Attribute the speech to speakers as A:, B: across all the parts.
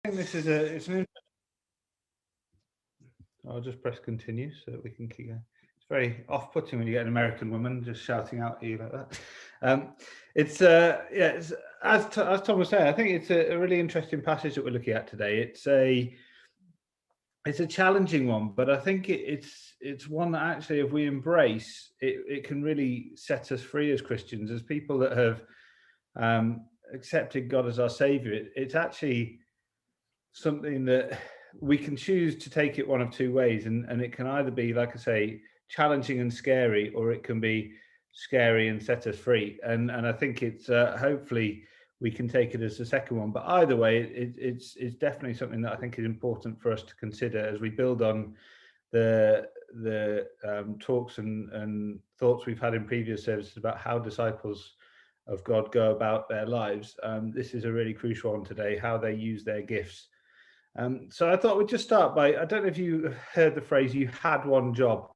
A: think this is I'll just press continue so that we can keep going. It's very off-putting when you get an American woman just shouting out at you like that. It's as Tom was saying, I think it's a really interesting passage that we're looking at today. It's a challenging one, but I think it's one that actually, if we embrace it can really set us free as Christians, as people that have accepted God as our Savior. It's actually something that we can choose to take it one of two ways, and it can either be, like I say, challenging and scary, or it can be scary and set us free. And I think it's hopefully we can take it as the second one. But either way, it's definitely something that I think is important for us to consider as we build on the talks and thoughts we've had in previous services about how disciples of God go about their lives. This is a really crucial one today, how they use their gifts. So I thought we'd just start by, I don't know if you heard the phrase, you had one job.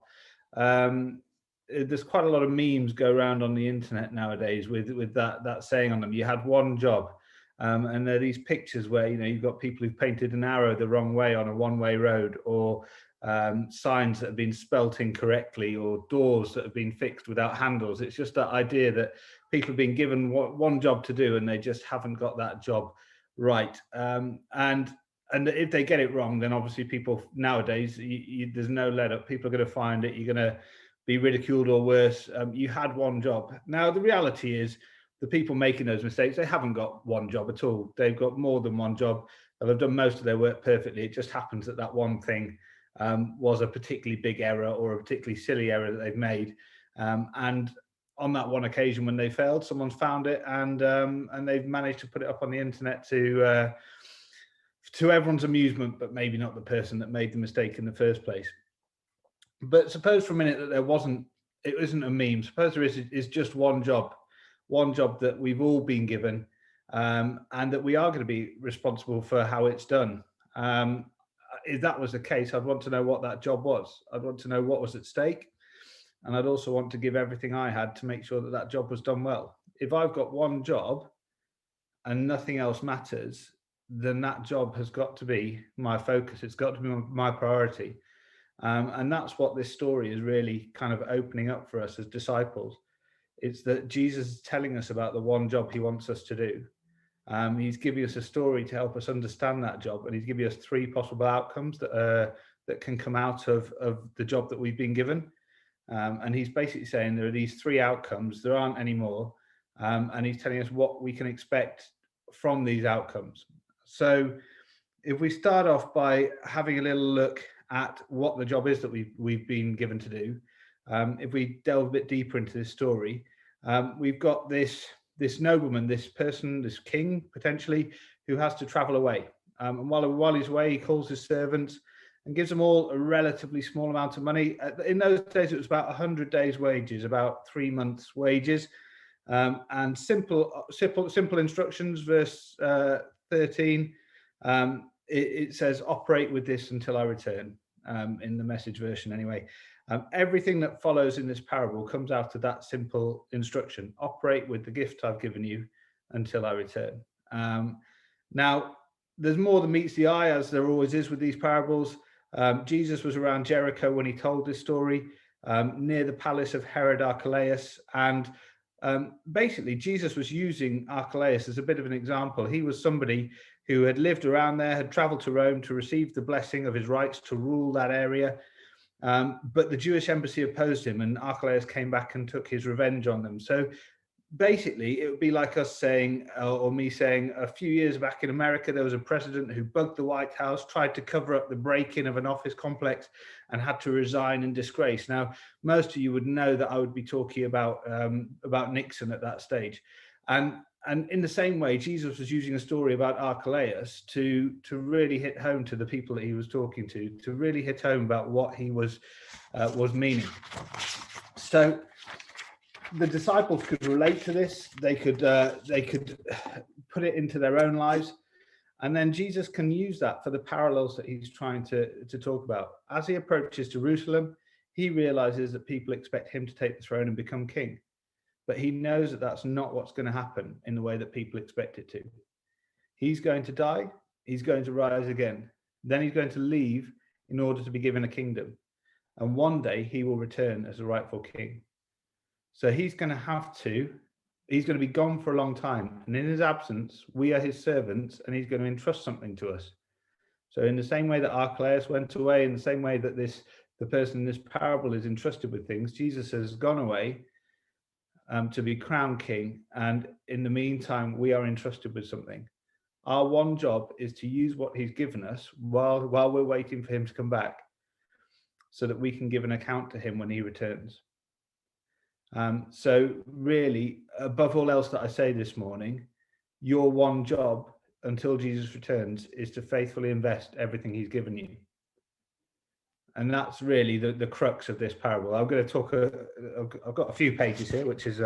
A: There's quite a lot of memes go around on the internet nowadays with that saying on them, you had one job. And there are these pictures where, you've got people who've painted an arrow the wrong way on a one-way road, or signs that have been spelt incorrectly, or doors that have been fixed without handles. It's just that idea that people have been given one job to do and they just haven't got that job right. And if they get it wrong, then obviously people nowadays, there's no let up. People are going to find it. You're going to be ridiculed or worse. You had one job. Now, the reality is the people making those mistakes, they haven't got one job at all. They've got more than one job. They've done most of their work perfectly. It just happens that one thing was a particularly big error or a particularly silly error that they've made. And on that one occasion when they failed, someone's found it and they've managed to put it up on the internet to everyone's amusement, but maybe not the person that made the mistake in the first place. But suppose for a minute that it isn't a meme. Suppose there is just one job that we've all been given, and that we are going to be responsible for how it's done. If that was the case, I'd want to know what that job was. I'd want to know what was at stake. And I'd also want to give everything I had to make sure that job was done well. If I've got one job and nothing else matters, then that job has got to be my focus. It's got to be my priority. And that's what this story is really kind of opening up for us as disciples. It's that Jesus is telling us about the one job he wants us to do. He's giving us a story to help us understand that job. And he's giving us three possible outcomes that can come out of the job that we've been given. And he's basically saying there are these three outcomes. There aren't any more. And he's telling us what we can expect from these outcomes. So if we start off by having a little look at what the job is that we've been given to do, if we delve a bit deeper into this story, we've got this nobleman, this person, this king potentially, who has to travel away. And while he's away, he calls his servants and gives them all a relatively small amount of money. In those days, it was about 100 days' wages, about 3 months' wages, and simple instructions. Verse 13, it says, operate with this until I return, in the Message version anyway. Everything that follows in this parable comes out of that simple instruction: operate with the gift I've given you until I return. Now, there's more than meets the eye, as there always is with these parables. Jesus was around Jericho when he told this story, near the palace of Herod Archelaus, and basically Jesus was using Archelaus as a bit of an example. He was somebody who had lived around there, had traveled to Rome to receive the blessing of his rights to rule that area, but the Jewish embassy opposed him, and Archelaus came back and took his revenge on them. So basically, it would be like us saying, or me saying, a few years back in America, there was a president who bugged the White House, tried to cover up the break-in of an office complex, and had to resign in disgrace. Now, most of you would know that I would be talking about Nixon at that stage. And in the same way, Jesus was using a story about Archelaus to really hit home to the people that he was talking to really hit home about what he was meaning. So the disciples could relate to this. They could put it into their own lives, and then Jesus can use that for the parallels that he's trying to talk about. As he approaches Jerusalem, he realizes that people expect him to take the throne and become king, but he knows that that's not what's going to happen in the way that people expect it to. He's going to die, He's going to rise again. Then he's going to leave in order to be given a kingdom. And one day he will return as a rightful king. So he's going to be gone for a long time. And in his absence, we are his servants, and he's going to entrust something to us. So in the same way that Archelaus went away, in the same way that the person in this parable is entrusted with things, Jesus has gone away to be crowned king. And in the meantime, we are entrusted with something. Our one job is to use what he's given us while we're waiting for him to come back, so that we can give an account to him when he returns. So really, above all else that I say this morning, your one job until Jesus returns is to faithfully invest everything he's given you. And that's really the crux of this parable. I'm going to talk, I've got a few pages here, which is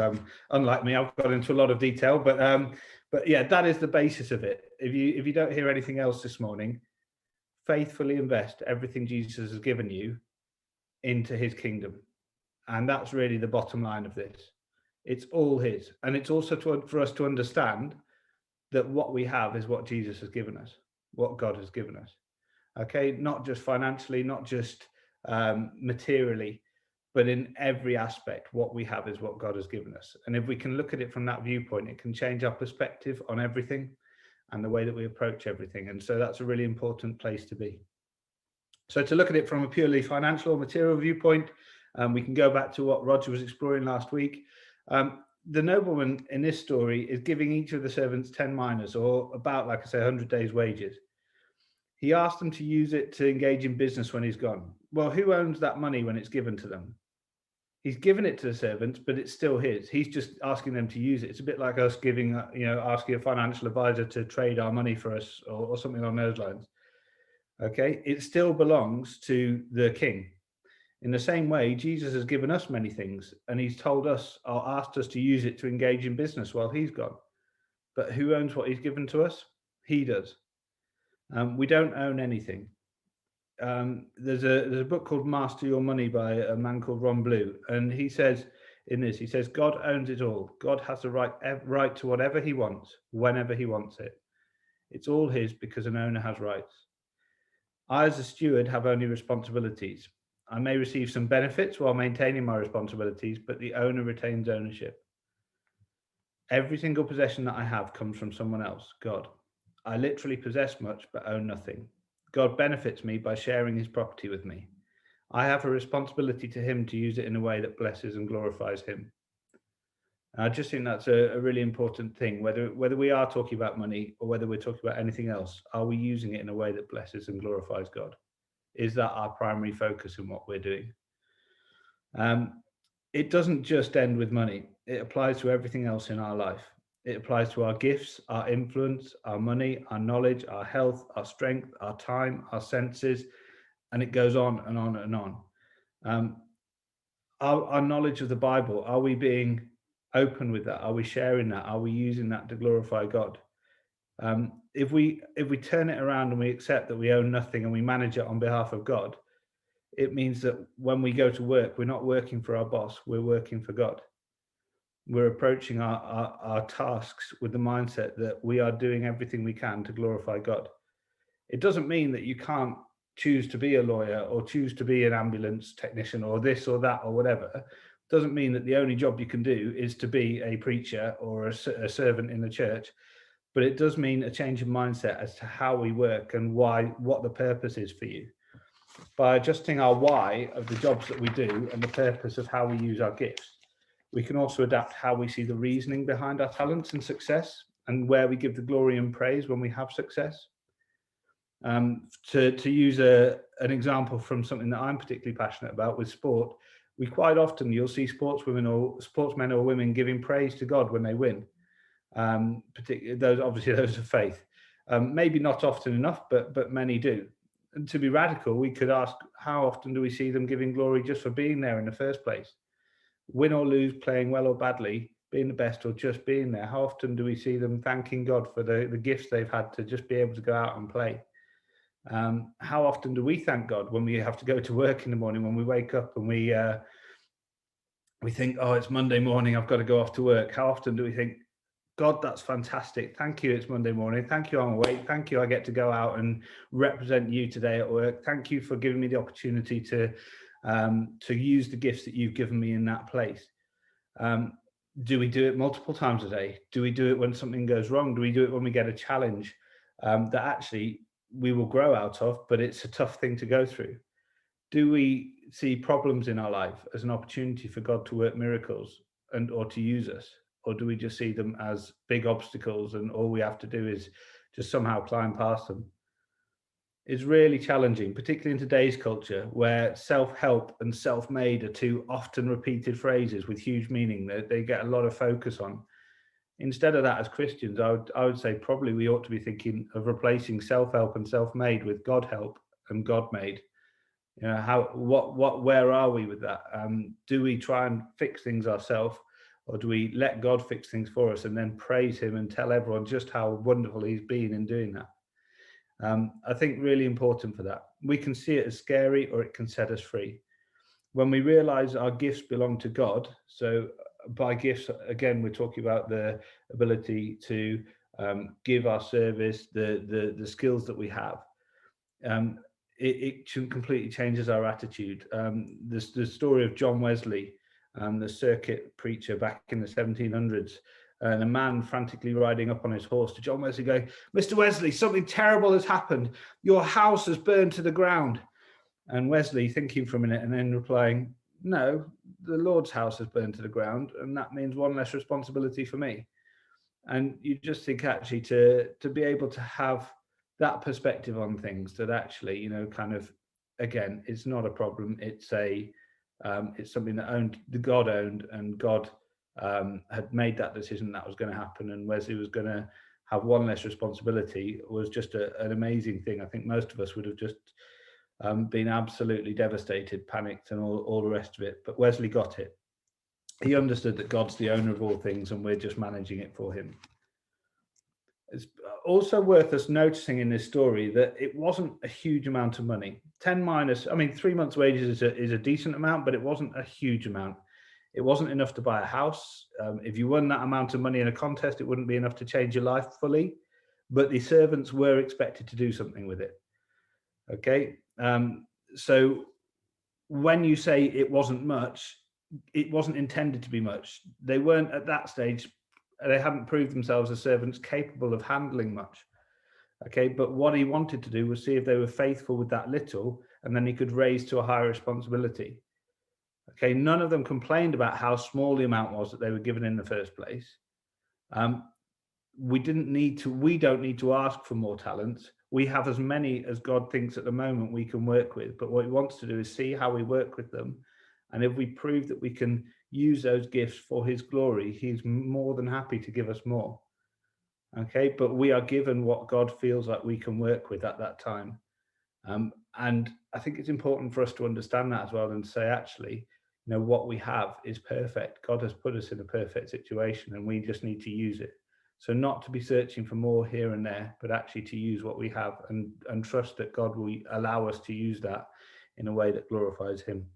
A: unlike me. I've got into a lot of detail, but yeah, that is the basis of it. If you don't hear anything else this morning, faithfully invest everything Jesus has given you into his kingdom. And that's really the bottom line of this. It's all his. And it's also for us to understand that what we have is what Jesus has given us, what God has given us. Okay, not just financially, not just materially, but in every aspect, what we have is what God has given us. And if we can look at it from that viewpoint, it can change our perspective on everything and the way that we approach everything. And so that's a really important place to be. So to look at it from a purely financial or material viewpoint, we can go back to what Roger was exploring last week. The nobleman in this story is giving each of the servants 10 minas, or about, like I say, 100 days' wages. He asked them to use it to engage in business when he's gone. Well, who owns that money when it's given to them? He's given it to the servants, but it's still his. He's just asking them to use it. It's a bit like us asking a financial advisor to trade our money for us, or something along those lines. Okay, it still belongs to the king. In the same way, Jesus has given us many things, and he's told us or asked us to use it to engage in business while he's gone. But who owns what he's given to us? He does. We don't own anything. There's a book called Master Your Money by a man called Ron Blue, and he says God owns it all. God has the right to whatever he wants, whenever he wants it. It's all his because an owner has rights. I, as a steward, have only responsibilities. I may receive some benefits while maintaining my responsibilities, but the owner retains ownership. Every single possession that I have comes from someone else, God. I literally possess much, but own nothing. God benefits me by sharing his property with me. I have a responsibility to him to use it in a way that blesses and glorifies him. And I just think that's a really important thing, whether we are talking about money or whether we're talking about anything else. Are we using it in a way that blesses and glorifies God? Is that our primary focus in what we're doing? It doesn't just end with money. It applies to everything else in our life. It applies to our gifts, our influence, our money, our knowledge, our health, our strength, our time, our senses, and it goes on and on and on. Our knowledge of the Bible, are we being open with that? Are we sharing that? Are we using that to glorify God? If we turn it around and we accept that we own nothing and we manage it on behalf of God, it means that when we go to work, we're not working for our boss, we're working for God. We're approaching our tasks with the mindset that we are doing everything we can to glorify God. It doesn't mean that you can't choose to be a lawyer or choose to be an ambulance technician or this or that or whatever. It doesn't mean that the only job you can do is to be a preacher or a servant in the church. But it does mean a change of mindset as to how we work and what the purpose is for you. By adjusting our why of the jobs that we do and the purpose of how we use our gifts, we can also adapt how we see the reasoning behind our talents and success and where we give the glory and praise when we have success. To use an example from something that I'm particularly passionate about with sport, we quite often, you'll see sportsmen or women giving praise to God when they win. Particularly those of faith. Maybe not often enough, but many do. And to be radical, we could ask, how often do we see them giving glory just for being there in the first place? Win or lose, playing well or badly, being the best or just being there. How often do we see them thanking God for the gifts they've had to just be able to go out and play? How often do we thank God when we have to go to work in the morning, when we wake up and we think, oh, it's Monday morning, I've got to go off to work? How often do we think, God, that's fantastic. Thank you. It's Monday morning. Thank you. I'm awake. Thank you. I get to go out and represent you today at work. Thank you for giving me the opportunity to use the gifts that you've given me in that place. Do we do it multiple times a day? Do we do it when something goes wrong? Do we do it when we get a challenge that actually we will grow out of, but it's a tough thing to go through? Do we see problems in our life as an opportunity for God to work miracles and or to use us? Or do we just see them as big obstacles and all we have to do is just somehow climb past them? It's really challenging, particularly in today's culture where self-help and self-made are two often repeated phrases with huge meaning that they get a lot of focus on. Instead of that, as Christians, I would say probably we ought to be thinking of replacing self-help and self-made with God help and God made. You know, where are we with that? Do we try and fix things ourselves, or do we let God fix things for us and then praise him and tell everyone just how wonderful he's been in doing that? I think really important for that. We can see it as scary or it can set us free. When we realize our gifts belong to God, so by gifts, again, we're talking about the ability to give our service, the skills that we have. Um, it completely changes our attitude. The story of John Wesley, the circuit preacher back in the 1700s, and a man frantically riding up on his horse to John Wesley going, "Mr. Wesley, something terrible has happened. Your house has burned to the ground." And Wesley thinking for a minute and then replying, "No, the Lord's house has burned to the ground, and that means one less responsibility for me." And you just think actually to be able to have that perspective on things, that actually, you know, kind of, again, it's not a problem. It's something that the God owned, and God had made that decision that was going to happen, and Wesley was going to have one less responsibility, was just an amazing thing. I think most of us would have just been absolutely devastated, panicked, and all the rest of it. But Wesley got it. He understood that God's the owner of all things, and we're just managing it for him. It's also worth us noticing in this story that it wasn't a huge amount of money. 10 minus, I mean, 3 months' wages is a decent amount, but it wasn't a huge amount. It wasn't enough to buy a house. If you won that amount of money in a contest, it wouldn't be enough to change your life fully. But the servants were expected to do something with it. Okay. So when you say it wasn't much, it wasn't intended to be much. They weren't at that stage, they hadn't proved themselves as servants capable of handling much. Okay, but what he wanted to do was see if they were faithful with that little, and then he could raise to a higher responsibility. Okay, none of them complained about how small the amount was that they were given in the first place. We don't need to ask for more talents. We have as many as God thinks at the moment we can work with, but what he wants to do is see how we work with them. And if we prove that we can use those gifts for his glory, he's more than happy to give us more. Okay, but we are given what God feels like we can work with at that time. And I think it's important for us to understand that as well, and say, actually, you know, what we have is perfect. God has put us in a perfect situation, and we just need to use it. So not to be searching for more here and there, but actually to use what we have, and trust that God will allow us to use that in a way that glorifies him.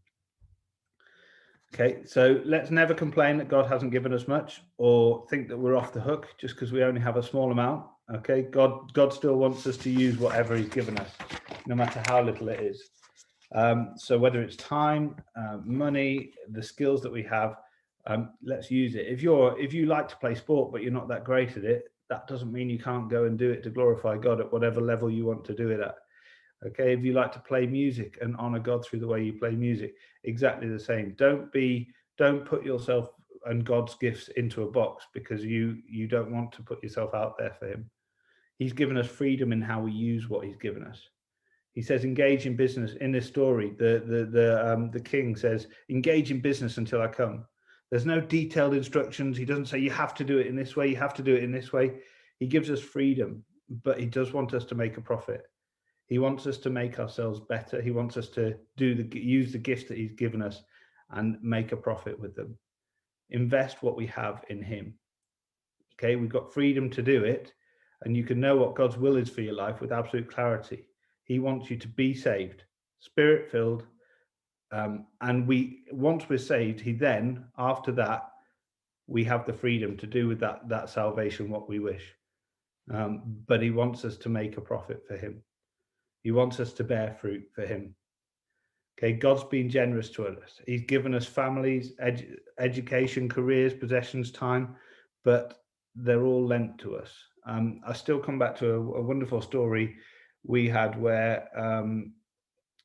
A: Okay, so let's never complain that God hasn't given us much, or think that we're off the hook just because we only have a small amount. Okay, God still wants us to use whatever he's given us, no matter how little it is. So whether it's time, money, the skills that we have, let's use it. If you like to play sport but you're not that great at it, that doesn't mean you can't go and do it to glorify God at whatever level you want to do it at. Okay, if you like to play music and honor God through the way you play music, exactly the same. Don't put yourself and God's gifts into a box because you don't want to put yourself out there for him. He's given us freedom in how we use what he's given us. He says, engage in business. In this story, the king says, engage in business until I come. There's no detailed instructions. He doesn't say you have to do it in this way, you have to do it in this way. He gives us freedom, but he does want us to make a profit. He wants us to make ourselves better. He wants us to use the gifts that he's given us and make a profit with them. Invest what we have in him. Okay, we've got freedom to do it, and you can know what God's will is for your life with absolute clarity. He wants you to be saved, spirit-filled, and once we're saved, he then, after that, we have the freedom to do with that salvation what we wish. But he wants us to make a profit for him. He wants us to bear fruit for him. Okay, God's been generous to us. He's given us families, education, careers, possessions, time, but they're all lent to us. I still come back to a wonderful story we had where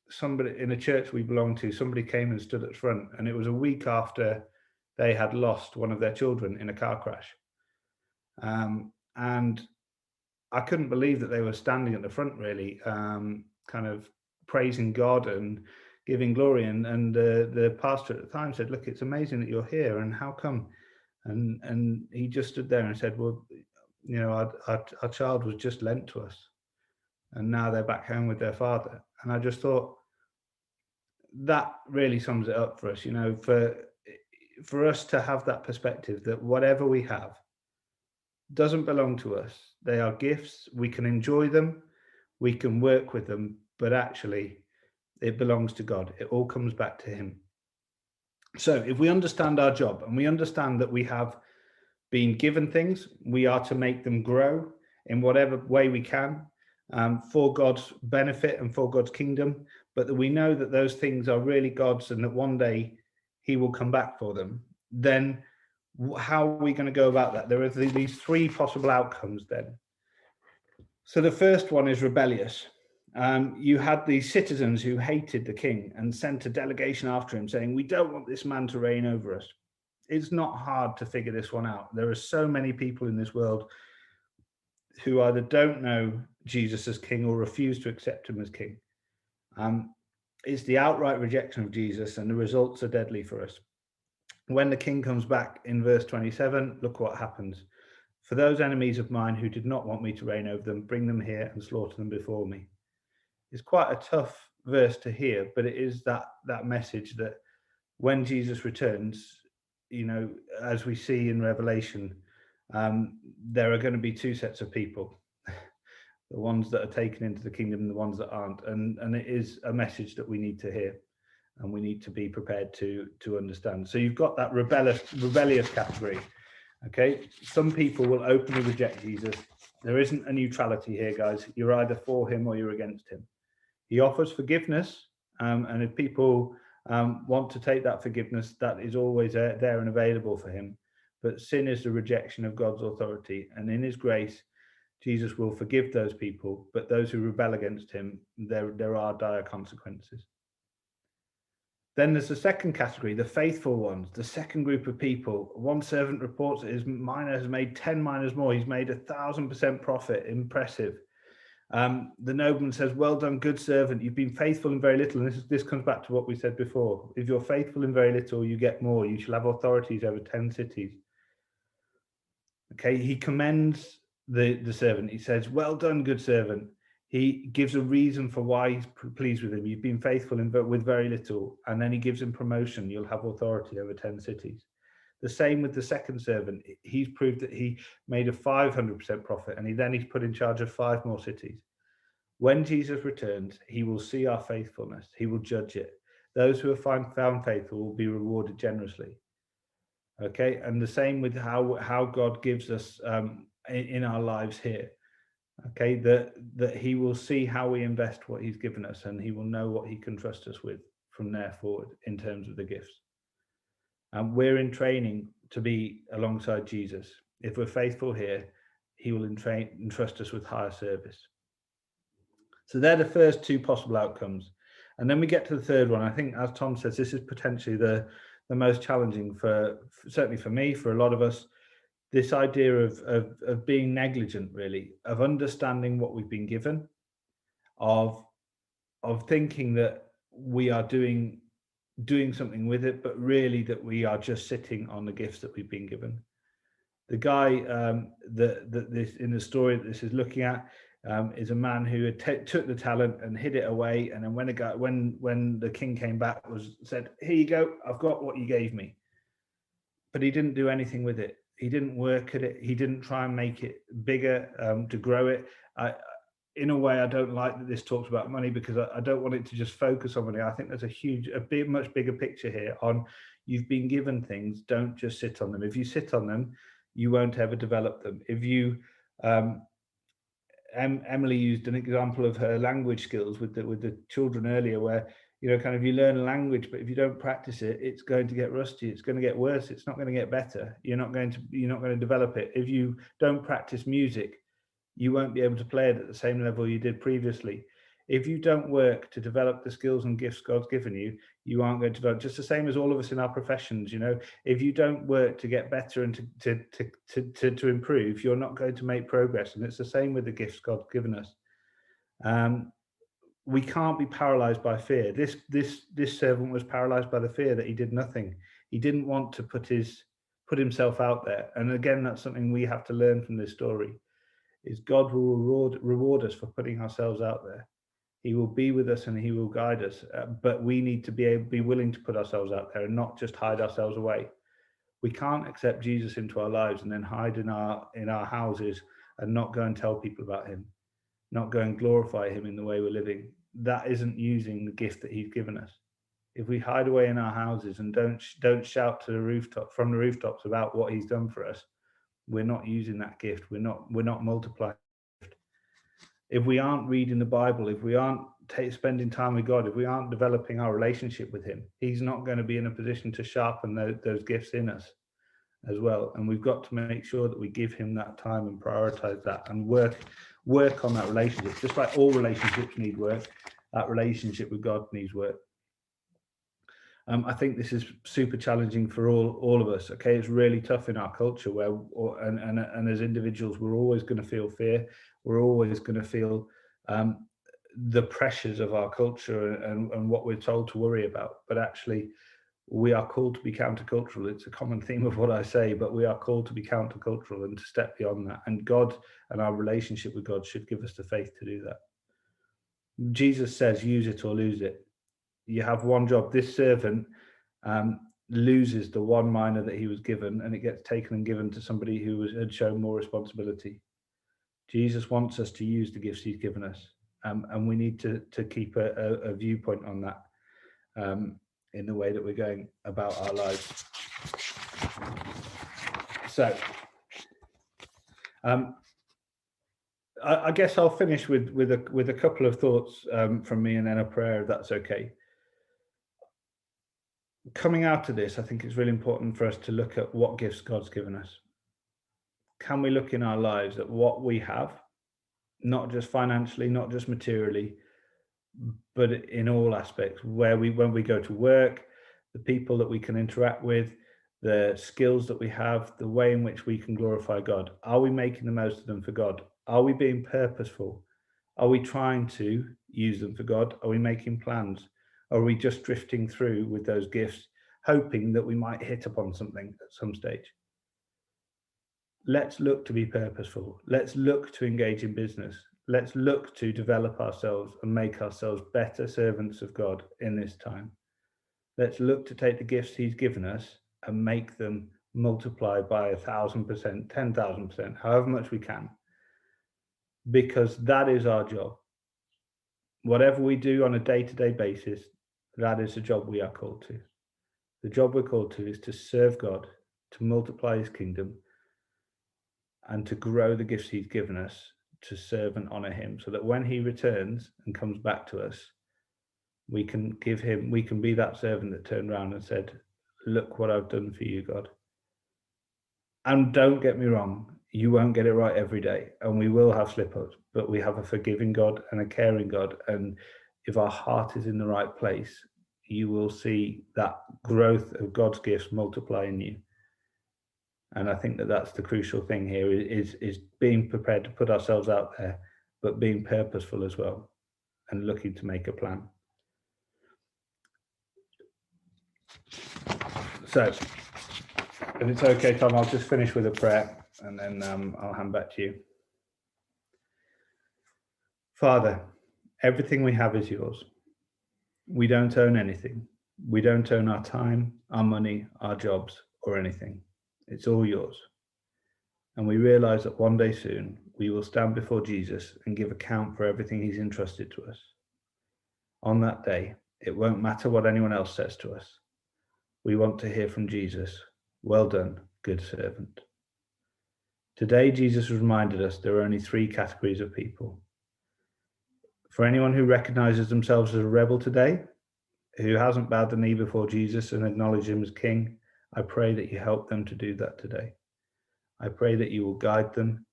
A: somebody in a church we belonged to, somebody came and stood at the front, and it was a week after they had lost one of their children in a car crash. And I couldn't believe that they were standing at the front, really, kind of praising God and giving glory. And the pastor at the time said, "Look, it's amazing that you're here, and how come?" And he just stood there and said, "Well, you know, our child was just lent to us, and now they're back home with their father." And I just thought that really sums it up for us, you know, for us to have that perspective that whatever we have doesn't belong to us. They are gifts. We can enjoy them, we can work with them, but actually it belongs to God. It all comes back to him. So if we understand our job and we understand that we have been given things, we are to make them grow in whatever way we can, for God's benefit and for God's kingdom, but that we know that those things are really God's and that one day he will come back for them, then how are we going to go about that? There are these three possible outcomes then. So the first one is rebellious. You had these citizens who hated the king and sent a delegation after him saying, "We don't want this man to reign over us." It's not hard to figure this one out. There are so many people in this world who either don't know Jesus as king or refuse to accept him as king. It's the outright rejection of Jesus, and the results are deadly for us. When the king comes back in verse 27, look what happens. "For those enemies of mine who did not want me to reign over them, bring them here and slaughter them before me." It's quite a tough verse to hear, but it is that message that when Jesus returns, you know, as we see in Revelation, there are going to be two sets of people, the ones that are taken into the kingdom and the ones that aren't. And it is a message that we need to hear and we need to be prepared to understand. So you've got that rebellious category. Okay, some people will openly reject Jesus. There isn't a neutrality here, guys. You're either for him or you're against him. He offers forgiveness, and if people want to take that forgiveness, that is always there and available for him. But sin is the rejection of God's authority, and in his grace, Jesus will forgive those people, but those who rebel against him, there are dire consequences. Then there's the second category, the faithful ones, the second group of people. One servant reports that his miner has made 10 miners more. He's made 1,000% profit. Impressive. The nobleman says, "Well done, good servant. You've been faithful in very little." And this comes back to what we said before. If you're faithful in very little, you get more. You shall have authorities over 10 cities. Okay, he commends the servant. He says, "Well done, good servant." He gives a reason for why he's pleased with him. You've been faithful with very little. And then he gives him promotion. You'll have authority over 10 cities. The same with the second servant. He's proved that he made a 500% profit, and he's put in charge of 5 more cities. When Jesus returns, he will see our faithfulness. He will judge it. Those who are found faithful will be rewarded generously. Okay, and the same with how God gives us in our lives here. Okay, that he will see how we invest what he's given us, and he will know what he can trust us with from there forward in terms of the gifts. And we're in training to be alongside Jesus. If we're faithful here, he will entrust us with higher service. So they're the first two possible outcomes. And then we get to the third one. I think, as Tom says, this is potentially the most challenging certainly for me, for a lot of us. This idea of being negligent, really, of understanding what we've been given, of thinking that we are doing something with it, but really that we are just sitting on the gifts that we've been given. The guy that this in the story that this is looking at is a man who had took the talent and hid it away, and then when the king came back, said, "Here you go, I've got what you gave me," but he didn't do anything with it. He didn't work at it. He didn't try and make it bigger, to grow it. in a way, I don't like that this talks about money, because I don't want it to just focus on money. I think there's much bigger picture here on, you've been given things, don't just sit on them. If you sit on them, you won't ever develop them. If you, Emily used an example of her language skills with the children earlier, where, you know, kind of, you learn a language, but if you don't practice it, it's going to get rusty. It's going to get worse. It's not going to get better. You're not going to develop it. If you don't practice music, you won't be able to play it at the same level you did previously. If you don't work to develop the skills and gifts God's given you, you aren't going to develop. Just the same as all of us in our professions, you know, if you don't work to get better and to improve, you're not going to make progress. And it's the same with the gifts God's given us. We can't be paralyzed by fear. This servant was paralyzed by the fear that he did nothing. He didn't want to put himself out there. And again, that's something we have to learn from this story. Is God will reward us for putting ourselves out there. He will be with us and he will guide us, but we need to be willing to put ourselves out there and not just hide ourselves away. We can't accept Jesus into our lives and then hide in our houses and not go and tell people about him, not go and glorify him in the way we're living. That isn't using the gift that he's given us. If we hide away in our houses and don't shout from the rooftops about what he's done for us, we're not using that gift. We're not multiplying. If we aren't reading the Bible, if we aren't spending time with God, if we aren't developing our relationship with him, he's not going to be in a position to sharpen those gifts in us as well. And we've got to make sure that we give him that time and prioritize that and work on that relationship. Just like all relationships need work, that relationship with God needs work. I think this is super challenging for all of us. Okay, it's really tough in our culture and as individuals, we're always going to feel fear. We're always going to feel the pressures of our culture and what we're told to worry about. But actually, we are called to be countercultural. It's a common theme of what I say, but we are called to be countercultural and to step beyond that. And God and our relationship with God should give us the faith to do that. Jesus says, use it or lose it. You have one job. This servant loses the one mina that he was given, and it gets taken and given to somebody who had shown more responsibility. Jesus wants us to use the gifts he's given us, and we need to keep a viewpoint on that in the way that we're going about our lives. So I guess I'll finish with a couple of thoughts from me, and then a prayer, if that's okay. Coming out of this, I think it's really important for us to look at what gifts God's given us. Can we look in our lives at what we have, not just financially, not just materially, but in all aspects, when we go to work, the people that we can interact with, the skills that we have, the way in which we can glorify God. Are we making the most of them for God? Are we being purposeful? Are we trying to use them for God? Are we making plans? Or are we just drifting through with those gifts, hoping that we might hit upon something at some stage? Let's look to be purposeful. Let's look to engage in business. Let's look to develop ourselves and make ourselves better servants of God in this time. Let's look to take the gifts he's given us and make them multiply by 1,000%, 10,000%, however much we can, because that is our job. Whatever we do on a day-to-day basis, that is the job we are called to. The job we're called to is to serve God, to multiply his kingdom, and to grow the gifts he's given us to serve and honor him, so that when he returns and comes back to us, we can be that servant that turned around and said, look what I've done for you, God. And don't get me wrong, you won't get it right every day, and we will have slip-ups, but we have a forgiving God and a caring God, and if our heart is in the right place, you will see that growth of God's gifts multiply in you. And I think that that's the crucial thing here, is being prepared to put ourselves out there, but being purposeful as well, and looking to make a plan. So, if it's okay, Tom, I'll just finish with a prayer, and then I'll hand back to you. Father, everything we have is yours. We don't own anything. We don't own our time, our money, our jobs, or anything. It's all yours. And we realize that one day soon, we will stand before Jesus and give account for everything he's entrusted to us. On that day, it won't matter what anyone else says to us. We want to hear from Jesus. Well done, good servant. Today, Jesus reminded us there are only three categories of people. For anyone who recognizes themselves as a rebel today, who hasn't bowed the knee before Jesus and acknowledged him as King, I pray that you help them to do that today. I pray that you will guide them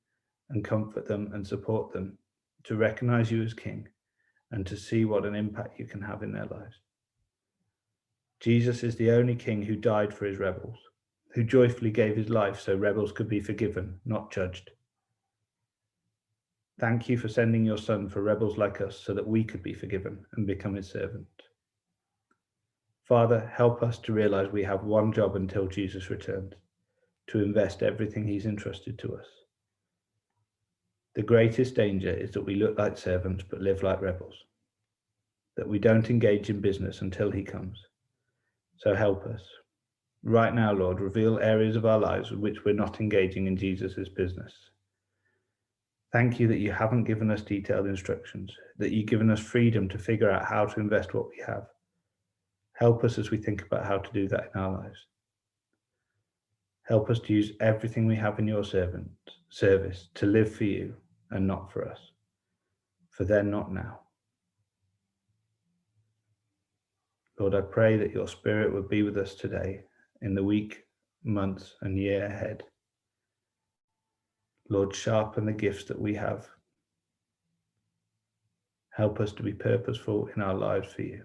A: and comfort them and support them to recognize you as King and to see what an impact you can have in their lives. Jesus is the only King who died for his rebels, who joyfully gave his life so rebels could be forgiven, not judged. Thank you for sending your Son for rebels like us so that we could be forgiven and become his servant. Father, help us to realize we have one job until Jesus returns, to invest everything he's entrusted to us. The greatest danger is that we look like servants but live like rebels, that we don't engage in business until he comes. So help us. Right now, Lord, reveal areas of our lives in which we're not engaging in Jesus' business. Thank you that you haven't given us detailed instructions, that you've given us freedom to figure out how to invest what we have. Help us as we think about how to do that in our lives. Help us to use everything we have in your service to live for you and not for us, for then, not now. Lord, I pray that your Spirit would be with us today in the week, months, and year ahead. Lord, sharpen the gifts that we have. Help us to be purposeful in our lives for you.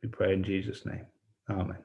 A: We pray in Jesus' name. Amen.